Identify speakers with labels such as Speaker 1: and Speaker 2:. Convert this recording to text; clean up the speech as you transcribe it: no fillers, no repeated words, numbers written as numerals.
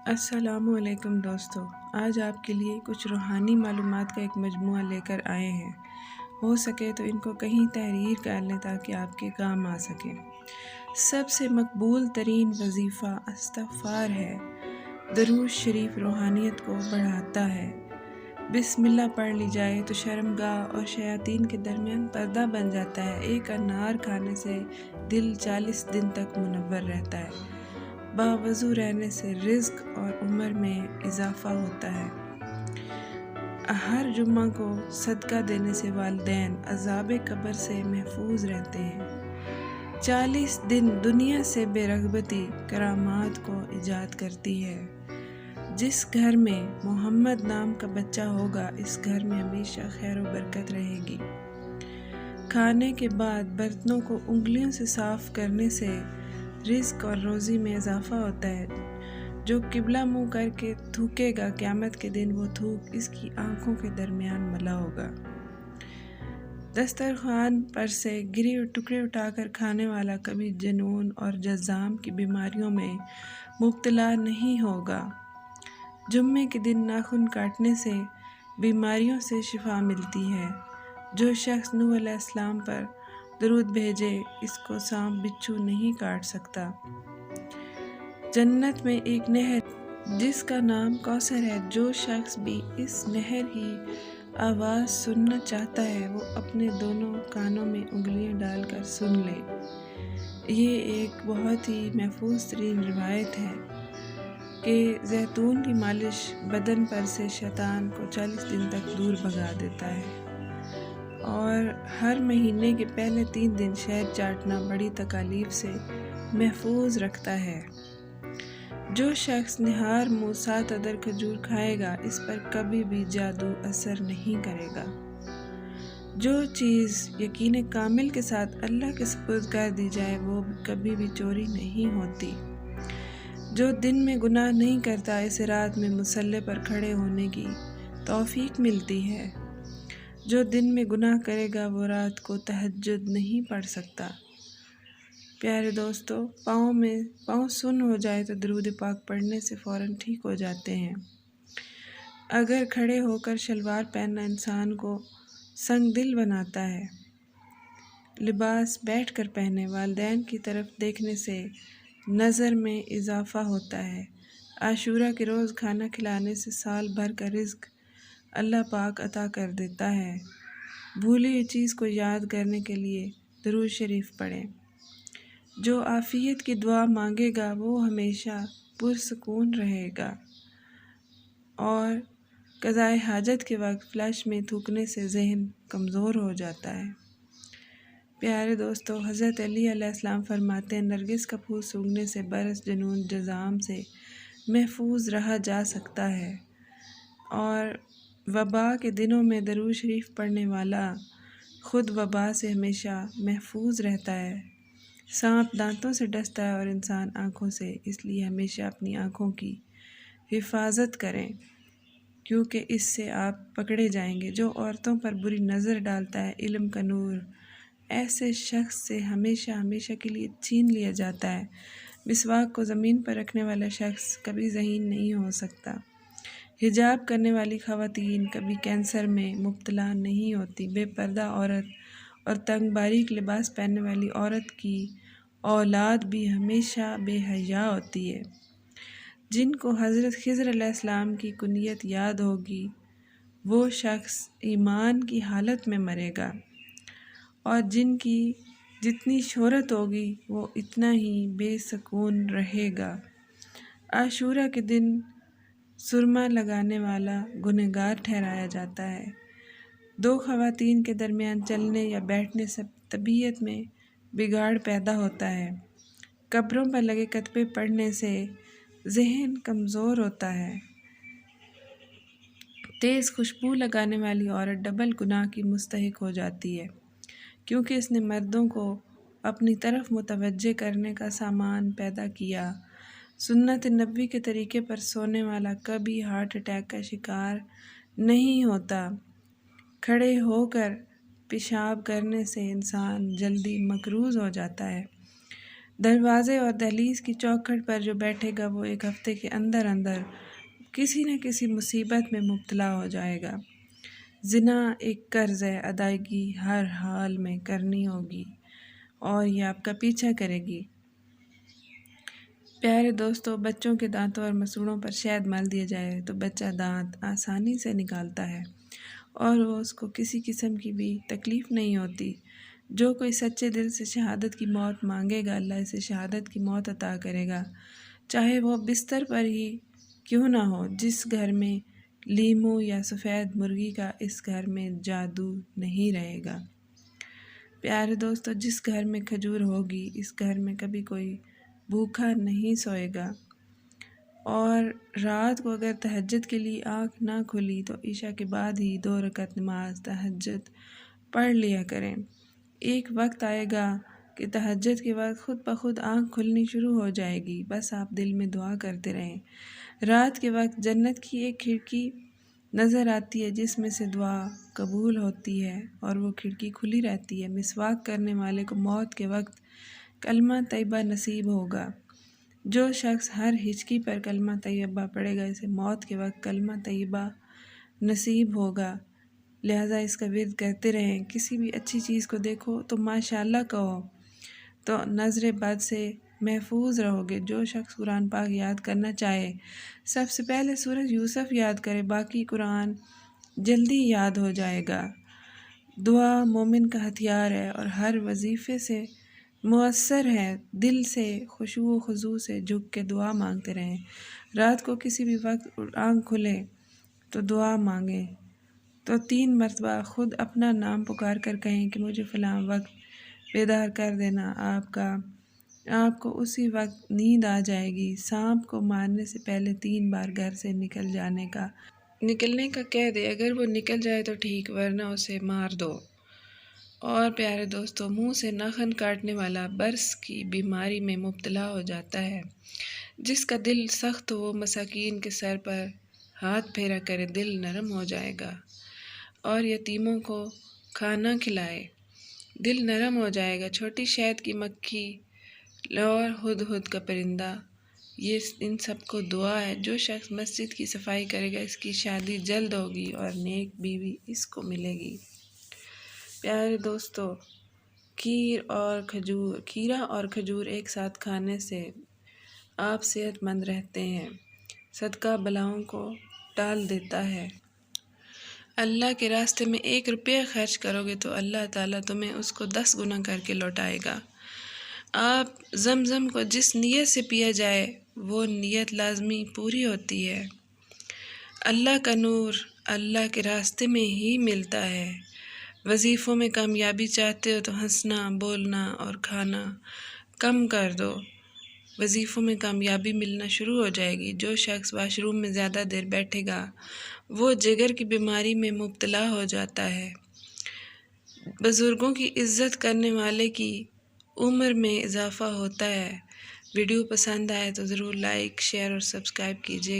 Speaker 1: السلام علیکم دوستو، آج آپ کے لیے کچھ روحانی معلومات کا ایک مجموعہ لے کر آئے ہیں۔ ہو سکے تو ان کو کہیں تحریر کر لیں تاکہ آپ کے کام آ سکیں۔ سب سے مقبول ترین وظیفہ استغفار ہے۔ درود شریف روحانیت کو بڑھاتا ہے۔ بسم اللہ پڑھ لی جائے تو شرمگاہ اور شیاطین کے درمیان پردہ بن جاتا ہے۔ ایک انار کھانے سے دل 40 دن تک منور رہتا ہے۔ باوضو رہنے سے رزق اور عمر میں اضافہ ہوتا ہے۔ ہر جمعہ کو صدقہ دینے سے والدین عذاب قبر سے محفوظ رہتے ہیں۔ 40 دن دنیا سے بے رغبتی کرامات کو ایجاد کرتی ہے۔ جس گھر میں محمد نام کا بچہ ہوگا، اس گھر میں ہمیشہ خیر و برکت رہے گی۔ کھانے کے بعد برتنوں کو انگلیوں سے صاف کرنے سے رزق اور روزی میں اضافہ ہوتا ہے۔ جو قبلہ منہ کر کے تھوکے گا، قیامت کے دن وہ تھوک اس کی آنکھوں کے درمیان ملا ہوگا۔ دسترخوان پر سے گرے ٹکڑے اٹھا کر کھانے والا کبھی جنون اور جذام کی بیماریوں میں مبتلا نہیں ہوگا۔ جمعے کے دن ناخن کاٹنے سے بیماریوں سے شفا ملتی ہے۔ جو شخص نوح علیہ السلام پر درود بھیجے، اس کو سانپ بچھو نہیں کاٹ سکتا۔ جنت میں ایک نہر جس کا نام کوثر ہے، جو شخص بھی اس نہر کی آواز سننا چاہتا ہے وہ اپنے دونوں کانوں میں انگلیاں ڈال کر سن لے۔ یہ ایک بہت ہی محفوظ ترین روایت ہے کہ زیتون کی مالش بدن پر سے شیطان کو 40 دن تک دور بھگا دیتا ہے، اور ہر مہینے کے پہلے 3 دن شہد چاٹنا بڑی تکالیف سے محفوظ رکھتا ہے۔ جو شخص نہار منہ 7 عدد کھجور کھائے گا، اس پر کبھی بھی جادو اثر نہیں کرے گا۔ جو چیز یقین کامل کے ساتھ اللہ کے سپرد کر دی جائے وہ کبھی بھی چوری نہیں ہوتی۔ جو دن میں گناہ نہیں کرتا، اسے رات میں مصلی پر کھڑے ہونے کی توفیق ملتی ہے۔ جو دن میں گناہ کرے گا وہ رات کو تہجد نہیں پڑھ سکتا۔ پیارے دوستو، پاؤں سن ہو جائے تو درود پاک پڑھنے سے فوراً ٹھیک ہو جاتے ہیں۔ اگر کھڑے ہو کر شلوار پہننا انسان کو سنگ دل بناتا ہے، لباس بیٹھ کر پہنے۔ والدین کی طرف دیکھنے سے نظر میں اضافہ ہوتا ہے۔ عاشورہ کے روز کھانا کھلانے سے سال بھر کا رزق اللہ پاک عطا کر دیتا ہے۔ بھولی ہوئی چیز کو یاد کرنے کے لیے درود شریف پڑھیں۔ جو عافیت کی دعا مانگے گا وہ ہمیشہ پرسکون رہے گا، اور قضائے حاجت کے وقت فلش میں تھوکنے سے ذہن کمزور ہو جاتا ہے۔ پیارے دوستو، حضرت علی علیہ السلام فرماتے ہیں، نرگس کا پھول سونگھنے سے برس، جنون، جذام سے محفوظ رہا جا سکتا ہے، اور وبا کے دنوں میں درود شریف پڑھنے والا خود وبا سے ہمیشہ محفوظ رہتا ہے۔ سانپ دانتوں سے ڈستا ہے اور انسان آنکھوں سے، اس لیے ہمیشہ اپنی آنکھوں کی حفاظت کریں، کیونکہ اس سے آپ پکڑے جائیں گے۔ جو عورتوں پر بری نظر ڈالتا ہے، علم کا نور ایسے شخص سے ہمیشہ کے لیے چھین لیا جاتا ہے۔ مسواک کو زمین پر رکھنے والا شخص کبھی ذہین نہیں ہو سکتا۔ حجاب کرنے والی خواتین کبھی کینسر میں مبتلا نہیں ہوتی۔ بے پردہ عورت اور تنگ باریک لباس پہننے والی عورت کی اولاد بھی ہمیشہ بے حیا ہوتی ہے۔ جن کو حضرت خضر علیہ السلام کی کنیت یاد ہوگی، وہ شخص ایمان کی حالت میں مرے گا، اور جن کی جتنی شہرت ہوگی وہ اتنا ہی بے سکون رہے گا۔ عاشورہ کے دن سرما لگانے والا گنہگار ٹھہرایا جاتا ہے۔ 2 خواتین کے درمیان چلنے یا بیٹھنے سے طبیعت میں بگاڑ پیدا ہوتا ہے۔ قبروں پر لگے کتبے پڑھنے سے ذہن کمزور ہوتا ہے۔ تیز خوشبو لگانے والی عورت ڈبل گناہ کی مستحق ہو جاتی ہے، کیونکہ اس نے مردوں کو اپنی طرف متوجہ کرنے کا سامان پیدا کیا۔ سنت نبوی کے طریقے پر سونے والا کبھی ہارٹ اٹیک کا شکار نہیں ہوتا۔ کھڑے ہو کر پیشاب کرنے سے انسان جلدی مقروض ہو جاتا ہے۔ دروازے اور دہلیز کی چوکھٹ پر جو بیٹھے گا وہ ایک ہفتے کے اندر اندر کسی نہ کسی مصیبت میں مبتلا ہو جائے گا۔ زنا ایک قرض ہے، ادائیگی ہر حال میں کرنی ہوگی اور یہ آپ کا پیچھا کرے گی۔ پیارے دوستو، بچوں کے دانتوں اور مسوڑوں پر شہد مل دیا جائے تو بچہ دانت آسانی سے نکالتا ہے اور اس کو کسی قسم کی بھی تکلیف نہیں ہوتی۔ جو کوئی سچے دل سے شہادت کی موت مانگے گا، اللہ اسے شہادت کی موت عطا کرے گا، چاہے وہ بستر پر ہی کیوں نہ ہو۔ جس گھر میں لیمو یا سفید مرغی کا، اس گھر میں جادو نہیں رہے گا۔ پیارے دوستو، جس گھر میں کھجور ہوگی، اس گھر میں کبھی کوئی بھوکا نہیں سوئے گا۔ اور رات کو اگر تہجد کے لیے آنکھ نہ کھلی تو عشاء کے بعد ہی 2 رکعت نماز تہجد پڑھ لیا کریں۔ ایک وقت آئے گا کہ تہجد کے وقت خود بخود آنکھ کھلنی شروع ہو جائے گی، بس آپ دل میں دعا کرتے رہیں۔ رات کے وقت جنت کی ایک کھڑکی نظر آتی ہے جس میں سے دعا قبول ہوتی ہے اور وہ کھڑکی کھلی رہتی ہے۔ مسواک کرنے والے کو موت کے وقت کلمہ طیبہ نصیب ہوگا۔ جو شخص ہر ہچکی پر کلمہ طیبہ پڑھے گا، اسے موت کے وقت کلمہ طیبہ نصیب ہوگا۔ لہٰذا اس کا ورد کرتے رہیں۔ کسی بھی اچھی چیز کو دیکھو تو ماشاءاللہ کہو تو نظر بد سے محفوظ رہو گے۔ جو شخص قرآن پاک یاد کرنا چاہے، سب سے پہلے سورۃ یوسف یاد کرے، باقی قرآن جلدی یاد ہو جائے گا۔ دعا مومن کا ہتھیار ہے اور ہر وظیفے سے مؤثر ہے۔ دل سے خشوع و خضوع سے جھک کے دعا مانگتے رہیں۔ رات کو کسی بھی وقت آنکھ کھلے تو دعا مانگیں تو 3 مرتبہ خود اپنا نام پکار کر کہیں کہ مجھے فلاں وقت بیدار کر دینا۔ آپ کو اسی وقت نیند آ جائے گی۔ سانپ کو مارنے سے پہلے 3 بار گھر سے نکلنے کا کہہ دے، اگر وہ نکل جائے تو ٹھیک، ورنہ اسے مار دو۔ اور پیارے دوستو، منہ سے ناخن کاٹنے والا برس کی بیماری میں مبتلا ہو جاتا ہے۔ جس کا دل سخت ہو وہ مساکین کے سر پر ہاتھ پھیرا کرے، دل نرم ہو جائے گا۔ اور یتیموں کو کھانا کھلائے، دل نرم ہو جائے گا۔ چھوٹی شہد کی مکھی اور ہدہد کا پرندہ، یہ ان سب کو دعا ہے۔ جو شخص مسجد کی صفائی کرے گا، اس کی شادی جلد ہوگی اور نیک بیوی اس کو ملے گی۔ پیارے دوستو، کھیرا اور کھجور ایک ساتھ کھانے سے آپ صحت مند رہتے ہیں۔ صدقہ بلاؤں کو ٹال دیتا ہے۔ اللہ کے راستے میں 1 روپیہ خرچ کرو گے تو اللہ تعالیٰ تمہیں اس کو 10 گنا کر کے لوٹائے گا۔ آپ زمزم کو جس نیت سے پیا جائے وہ نیت لازمی پوری ہوتی ہے۔ اللہ کا نور اللہ کے راستے میں ہی ملتا ہے۔ وظیفوں میں کامیابی چاہتے ہو تو ہنسنا، بولنا اور کھانا کم کر دو۔ وظیفوں میں کامیابی ملنا شروع ہو جائے گی۔ جو شخص واش روم میں زیادہ دیر بیٹھے گا وہ جگر کی بیماری میں مبتلا ہو جاتا ہے۔ بزرگوں کی عزت کرنے والے کی عمر میں اضافہ ہوتا ہے۔ ویڈیو پسند آئے تو ضرور لائک، شیئر اور سبسکرائب کیجیے۔